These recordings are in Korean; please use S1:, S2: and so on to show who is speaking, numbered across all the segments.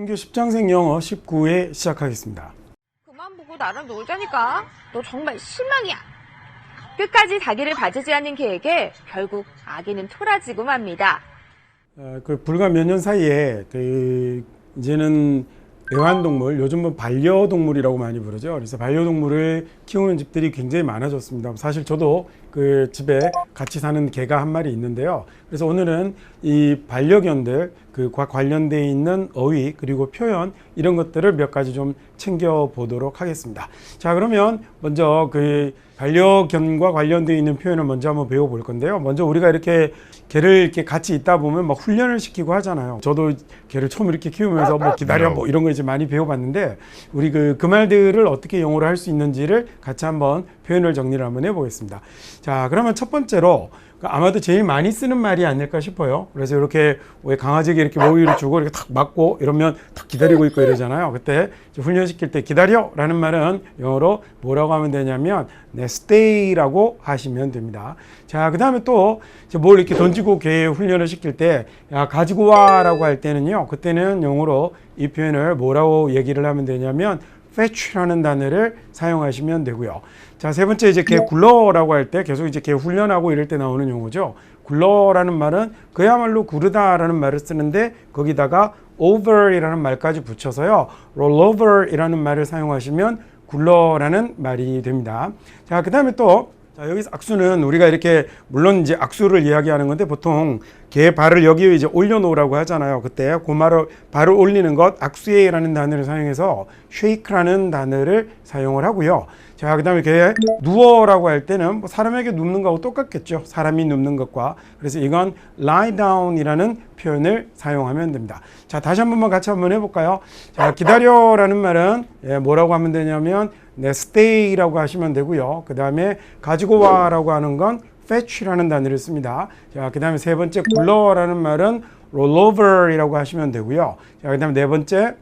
S1: 이동규 십장생 영어 19회 시작하겠습니다.
S2: 그만 보고 나랑 놀자니까. 너 정말 실망이야. 끝까지 자기를 봐주지 않는 개에게 결국 아기는 토라지고 맙니다.
S1: 불과 몇 년 사이에 이제는 애완동물, 요즘은 반려동물이라고 많이 부르죠. 그래서 반려동물을 키우는 집들이 굉장히 많아졌습니다. 사실 저도 그 집에 같이 사는 개가 한 마리 있는데요. 그래서 오늘은 이 반려견들, 그과 관련되어 있는 어휘 그리고 표현 이런 것들을 몇 가지 좀 챙겨 보도록 하겠습니다. 자, 그러면 먼저 그 반려견과 관련되어 있는 표현을 먼저 한번 배워볼 건데요. 먼저 우리가 이렇게 개를 이렇게 같이 있다 보면 막 훈련을 시키고 하잖아요. 저도 개를 처음 이렇게 키우면서 뭐 기다려 뭐 이런 거 이제 많이 배워봤는데 우리 그 말들을 어떻게 영어로 할 수 있는지를 같이 한번 표현을 정리를 한번 해보겠습니다. 자, 그러면 첫 번째로 아마도 제일 많이 쓰는 말이 아닐까 싶어요. 그래서 이렇게 왜 강아지에게 이렇게 모이를 주고 이렇게 탁 맞고 이러면 탁 기다리고 있고 이러잖아요. 그때 훈련시킬 때 기다려 라는 말은 영어로 뭐라고 하면 되냐면 stay라고 하시면 됩니다. 자, 그 다음에 또 뭘 이렇게 던지고 개 훈련을 시킬 때 야, 가지고 와 라고 할 때는요, 그때는 영어로 이 표현을 뭐라고 얘기를 하면 되냐면 fetch라는 단어를 사용하시면 되고요. 자, 세 번째 이제 개 굴러라고 할 때 계속 이제 개 훈련하고 이럴 때 나오는 용어죠. 굴러라는 말은 그야말로 구르다라는 말을 쓰는데 거기다가 over이라는 말까지 붙여서요, rollover이라는 말을 사용하시면 굴러라는 말이 됩니다. 자, 그 다음에 또 자, 여기서 악수는 우리가 이렇게 물론 이제 악수를 이야기하는 건데 보통 개 발을 여기에 이제 올려놓으라고 하잖아요. 그때 그 발을 올리는 것 악수에라는 단어를 사용해서 shake라는 단어를 사용을 하고요. 자, 그 다음에 개 누워라고 할 때는 뭐 사람에게 눕는 거하고 똑같겠죠. 사람이 눕는 것과. 그래서 이건 lie down이라는 표현을 사용하면 됩니다. 자, 다시 한 번만 같이 한번 해볼까요? 자, 기다려라는 말은 뭐라고 하면 되냐면 stay라고 하시면 되고요. 그 다음에 가지고 와라고 하는 건 fetch라는 단어를 씁니다. 자, 그 다음에 세 번째 굴러라는 말은 rollover이라고 하시면 되고요. 자, 그 다음에 네 번째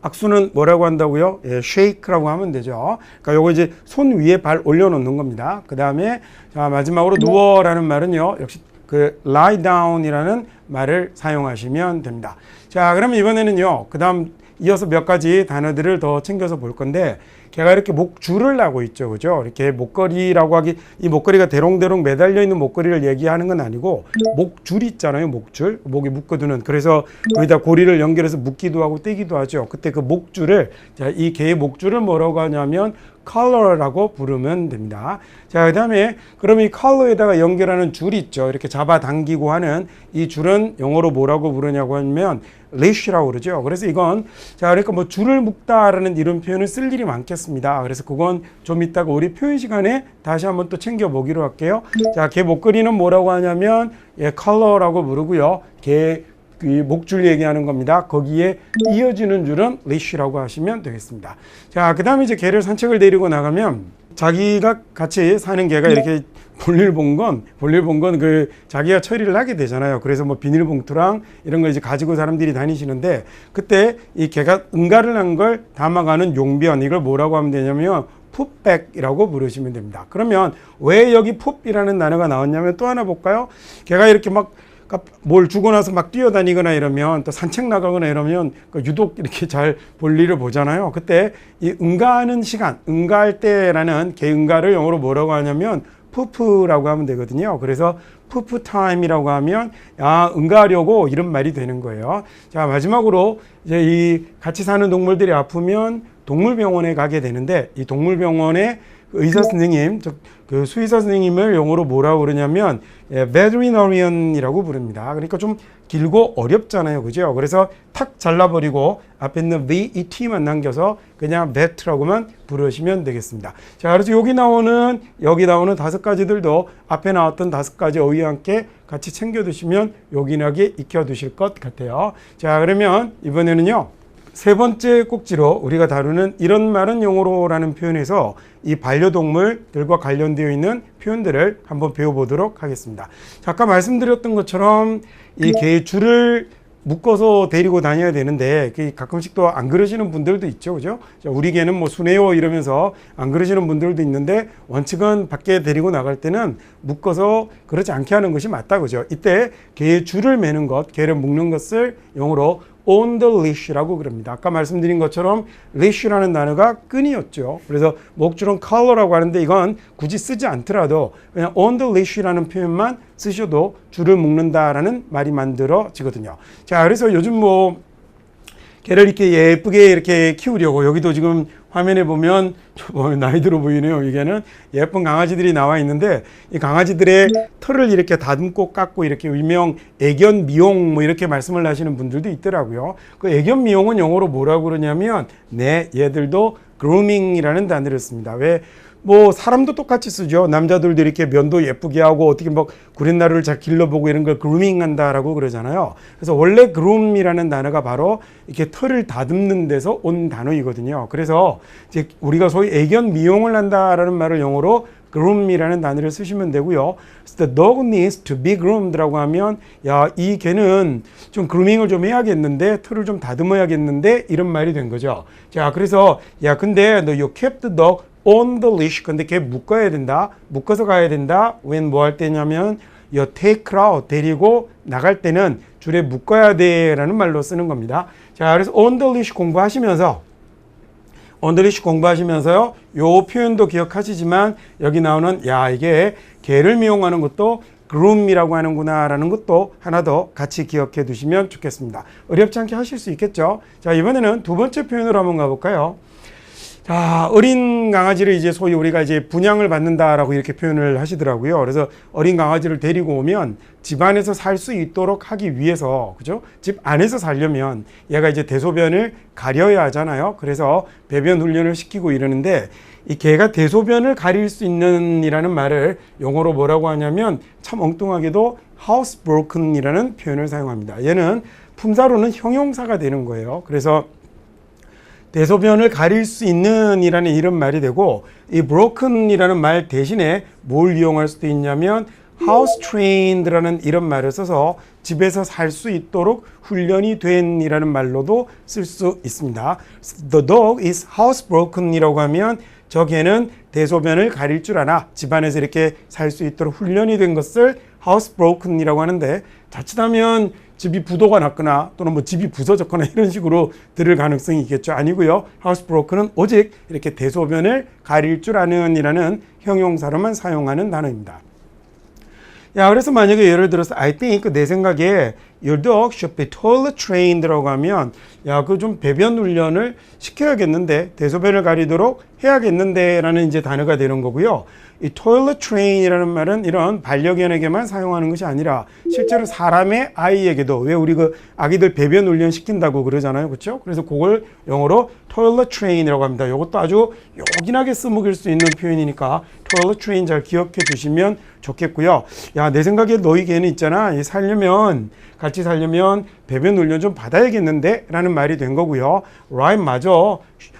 S1: 악수는 뭐라고 한다고요? shake라고 하면 되죠. 그러니까 요거 이제 손 위에 발 올려놓는 겁니다. 그 다음에 자, 마지막으로 누워라는 말은요, 역시 그 lie down이라는 말을 사용하시면 됩니다. 자, 그러면 이번에는요, 그 다음 이어서 몇 가지 단어들을 더 챙겨서 볼 건데, 걔가 이렇게 목줄을 하고 있죠. 그죠? 이렇게 목걸이라고 하기, 이 목걸이가 대롱대롱 매달려 있는 목걸이를 얘기하는 건 아니고, 목줄 있잖아요. 목줄. 목에 묶어두는. 그래서 거기다 고리를 연결해서 묶기도 하고 떼기도 하죠. 그때 그 목줄을, 자, 이 개의 목줄을 뭐라고 하냐면, collar라고 부르면 됩니다. 자, 그 다음에 그럼 이 collar에다가 연결하는 줄이 있죠. 이렇게 잡아당기고 하는 이 줄은 영어로 뭐라고 부르냐고 하면 leash라고 그러죠. 그래서 이건 자, 그러니까 뭐 줄을 묶다라는 이런 표현을 쓸 일이 많겠습니다. 그래서 그건 좀 이따가 우리 표현 시간에 다시 한번 또 챙겨 보기로 할게요. 자, 개 목걸이는 뭐라고 하냐면 collar라고 부르고요. 그 목줄 얘기하는 겁니다. 거기에 이어지는 줄은 leash라고 하시면 되겠습니다. 자, 그 다음에 이제 개를 산책을 데리고 나가면 자기가 같이 사는 개가 이렇게 볼일 본 건 그 자기가 처리를 하게 되잖아요. 그래서 뭐 비닐봉투랑 이런 걸 이제 가지고 사람들이 다니시는데 그때 이 개가 응가를 한 걸 담아가는 용변, 이걸 뭐라고 하면 되냐면 풋백이라고 부르시면 됩니다. 그러면 왜 여기 풋이라는 단어가 나왔냐면 또 하나 볼까요? 개가 이렇게 막 뭘 주고 나서 막 뛰어다니거나 이러면 또 산책 나가거나 이러면 유독 이렇게 잘 볼일을 보잖아요. 그때 이 응가하는 시간, 응가할 때라는 개 응가를 영어로 뭐라고 하냐면 푸프라고 하면 되거든요. 그래서 푸프 타임이라고 하면 야, 응가하려고 이런 말이 되는 거예요. 자, 마지막으로 이제 이 같이 사는 동물들이 아프면 동물병원에 가게 되는데 이 동물병원에 의사 선생님, 그 수의사 선생님을 영어로 뭐라고 그러냐면 veterinarian이라고 부릅니다. 그러니까 좀 길고 어렵잖아요. 그죠? 그래서 탁 잘라버리고 앞에 있는 vet만 남겨서 그냥 vet라고만 부르시면 되겠습니다. 자, 그래서 여기 나오는 다섯 가지들도 앞에 나왔던 다섯 가지 어휘와 함께 같이 챙겨 두시면 요긴하게 익혀 두실 것 같아요. 자, 그러면 이번에는요, 세 번째 꼭지로 우리가 다루는 이런 말은 영어로라는 표현에서 이 반려동물들과 관련되어 있는 표현들을 한번 배워보도록 하겠습니다. 자, 아까 말씀드렸던 것처럼 이 개의 줄을 묶어서 데리고 다녀야 되는데 가끔씩 또 안 그러시는 분들도 있죠. 그죠? 자, 우리 개는 뭐 순해요 이러면서 안 그러시는 분들도 있는데 원칙은 밖에 데리고 나갈 때는 묶어서 그렇지 않게 하는 것이 맞다. 그죠? 이때 개의 줄을 매는 것, 개를 묶는 것을 영어로 on the leash라고 그럽니다. 아까 말씀드린 것처럼 leash라는 단어가 끈이었죠. 그래서 목줄은 collar라고 하는데 이건 굳이 쓰지 않더라도 그냥 on the leash라는 표현만 쓰셔도 줄을 묶는다라는 말이 만들어지거든요. 자, 그래서 요즘 뭐 개를 이렇게 예쁘게 이렇게 키우려고 여기도 지금 화면에 보면 나이 들어 보이네요. 이게는 예쁜 강아지들이 나와 있는데 이 강아지들의 털을 이렇게 다듬고 깎고 이렇게 일명 애견 미용 뭐 이렇게 말씀을 하시는 분들도 있더라고요. 그 애견 미용은 영어로 뭐라고 그러냐면 얘들도 grooming이라는 단어를 씁니다. 왜? 뭐 사람도 똑같이 쓰죠. 남자들도 이렇게 면도 예쁘게 하고 어떻게 뭐 구렛나루를 잘 길러보고 이런 걸 그루밍한다라고 그러잖아요. 그래서 원래 그룸이라는 단어가 바로 이렇게 털을 다듬는 데서 온 단어이거든요. 그래서 이제 우리가 소위 애견 미용을 한다라는 말을 영어로 groom이라는 단어를 쓰시면 되고요. The dog needs to be groomed라고 하면 야, 이 개는 좀 그루밍을 좀 해야겠는데 털을 좀 다듬어야겠는데 이런 말이 된 거죠. 자, 그래서 야, 근데 너 you kept the dog on the leash. 근데 걔 묶어야 된다. 묶어서 가야 된다. when 뭐 할 때냐면 you take out 데리고 나갈 때는 줄에 묶어야 돼라는 말로 쓰는 겁니다. 자, 그래서 on the leash 공부하시면서요. 요 표현도 기억하시지만 여기 나오는 야, 이게 개를 미용하는 것도 groom이라고 하는구나라는 것도 하나 더 같이 기억해 두시면 좋겠습니다. 어렵지 않게 하실 수 있겠죠. 자, 이번에는 두 번째 표현으로 한번 가볼까요? 자, 어린 강아지를 이제 소위 우리가 이제 분양을 받는다라고 이렇게 표현을 하시더라고요. 그래서 어린 강아지를 데리고 오면 집 안에서 살 수 있도록 하기 위해서, 그죠? 집 안에서 살려면 얘가 이제 대소변을 가려야 하잖아요. 그래서 배변 훈련을 시키고 이러는데 이 개가 대소변을 가릴 수 있는 이라는 말을 영어로 뭐라고 하냐면 참 엉뚱하게도 housebroken이라는 표현을 사용합니다. 얘는 품사로는 형용사가 되는 거예요. 그래서 대소변을 가릴 수 있는 이라는 이런 말이 되고 이 broken이라는 말 대신에 뭘 이용할 수도 있냐면 house trained라는 이런 말을 써서 집에서 살 수 있도록 훈련이 된 이라는 말로도 쓸 수 있습니다. The dog is housebroken이라고 하면 저 개는 대소변을 가릴 줄 아나 집안에서 이렇게 살 수 있도록 훈련이 된 것을 housebroken이라고 하는데 자칫하면 집이 부도가 났거나 또는 뭐 집이 부서졌거나 이런 식으로 들을 가능성이 있겠죠. 아니고요. housebroken은 오직 이렇게 대소변을 가릴 줄 아는 이라는 형용사로만 사용하는 단어입니다. 야, 그래서 만약에 예를 들어서 I think 내 생각에 your dog should be toilet trained라고 하면 야, 그 좀 배변 훈련을 시켜야겠는데 대소변을 가리도록 해야겠는데 라는 이제 단어가 되는 거고요. 이 toilet train이라는 말은 이런 반려견에게만 사용하는 것이 아니라 실제로 사람의 아이에게도 왜 우리 그 아기들 배변 훈련 시킨다고 그러잖아요. 그렇죠? 그래서 그걸 영어로 toilet train이라고 합니다. 이것도 아주 요긴하게 써먹을 수 있는 표현이니까 toilet train 잘 기억해 주시면 좋겠고요. 야, 내 생각에 너희 개는 있잖아. 같이 살려면 배변 훈련 좀 받아야겠는데 라는 말이 된 거고요. right, 맞아.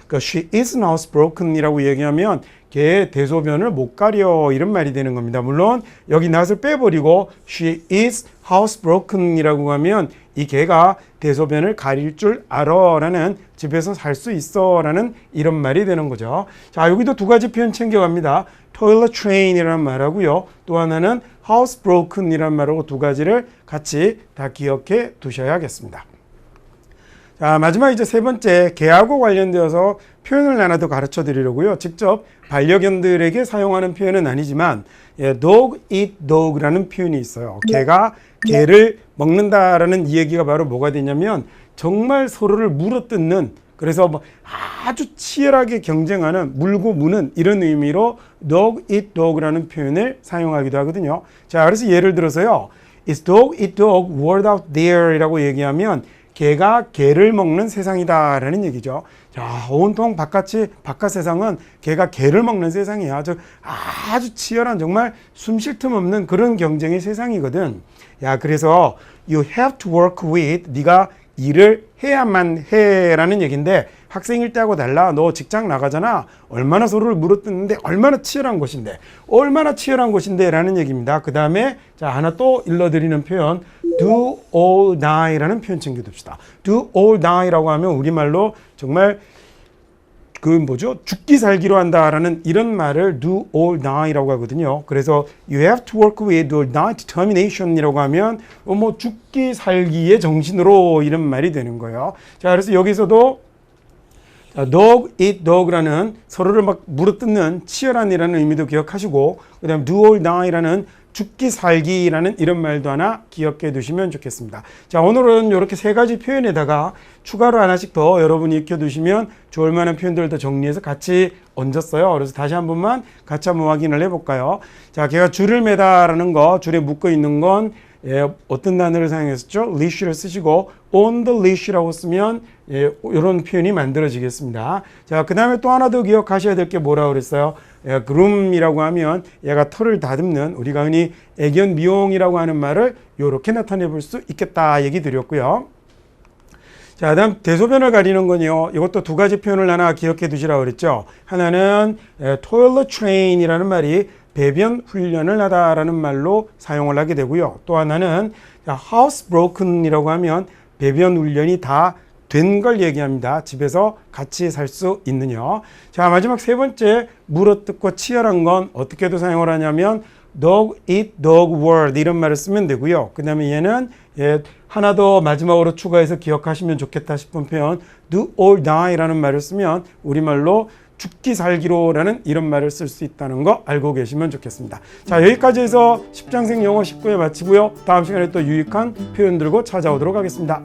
S1: 그러니까 she is housebroken이라고 얘기하면 걔의 대소변을 못 가려 이런 말이 되는 겁니다. 물론 여기 not을 빼버리고 she is housebroken이라고 하면 이 개가 대소변을 가릴 줄 알아 라는 집에서 살 수 있어 라는 이런 말이 되는 거죠. 자, 여기도 두 가지 표현 챙겨갑니다. toilet train이라는 말하고요. 또 하나는 housebroken이라는 말하고 두 가지를 같이 다 기억해 두셔야겠습니다. 자, 마지막 이제 세 번째 개하고 관련되어서 표현을 하나 더 가르쳐 드리려고요. 직접 반려견들에게 사용하는 표현은 아니지만 dog eat dog라는 표현이 있어요. 개가 개를 먹는다라는 이 얘기가 바로 뭐가 되냐면 정말 서로를 물어뜯는 그래서 뭐 아주 치열하게 경쟁하는 물고 무는 이런 의미로 dog eat dog라는 표현을 사용하기도 하거든요. 자, 그래서 예를 들어서요. Is dog eat dog world out there 이라고 얘기하면 개가 개를 먹는 세상이다 라는 얘기죠. 자, 온통 바깥 세상은 개가 개를 먹는 세상이야. 아주 치열한 정말 숨 쉴 틈 없는 그런 경쟁의 세상이거든. 야, 그래서 you have to work with 네가 일을 해야만 해라는 얘기인데 학생일 때하고 달라. 너 직장 나가잖아. 얼마나 서로를 물어뜯는데 얼마나 치열한 곳인데 라는 얘기입니다. 그 다음에 자, 하나 또 일러드리는 표현 do or die 라는 표현 챙겨둡시다. do or die 라고 하면 우리말로 정말 그 뭐죠? 죽기 살기로 한다라는 이런 말을 do or die라고 하거든요. 그래서 you have to work with or die determination이라고 하면 뭐 죽기 살기의 정신으로 이런 말이 되는 거예요. 자, 그래서 여기서도 dog eat dog라는 서로를 막 물어뜯는 치열한이라는 의미도 기억하시고, 그다음 do or die라는 죽기 살기라는 이런 말도 하나 기억해 두시면 좋겠습니다. 자, 오늘은 이렇게 세 가지 표현에다가 추가로 하나씩 더 여러분이 익혀두시면 좋을 만한 표현들을 더 정리해서 같이 얹었어요. 그래서 다시 한 번만 같이 한번 확인을 해볼까요? 자, 걔가 줄을 매다라는 거, 줄에 묶어 있는 건 어떤 단어를 사용했었죠? leash를 쓰시고 on the leash라고 쓰면 이런 표현이 만들어지겠습니다. 자, 그 다음에 또 하나 더 기억하셔야 될 게 뭐라고 그랬어요? groom이라고 하면 얘가 털을 다듬는, 우리가 흔히 애견 미용이라고 하는 말을 이렇게 나타내 볼 수 있겠다 얘기 드렸고요. 자, 다음 대소변을 가리는 건요, 이것도 두 가지 표현을 하나 기억해 두시라고 그랬죠. 하나는 toilet train이라는 말이 배변 훈련을 하다라는 말로 사용을 하게 되고요. 또 하나는 housebroken이라고 하면 배변 훈련이 다 된 걸 얘기합니다. 집에서 같이 살 수 있느냐. 자, 마지막 세 번째, 물어뜯고 치열한 건 어떻게도 사용을 하냐면 dog eat dog world 이런 말을 쓰면 되고요. 그 다음에 얘는 하나 더 마지막으로 추가해서 기억하시면 좋겠다 싶은 표현 do or die라는 말을 쓰면 우리말로 죽기 살기로라는 이런 말을 쓸 수 있다는 거 알고 계시면 좋겠습니다. 자, 여기까지 해서 10장생 영어 19회 마치고요. 다음 시간에 또 유익한 표현 들고 찾아오도록 하겠습니다.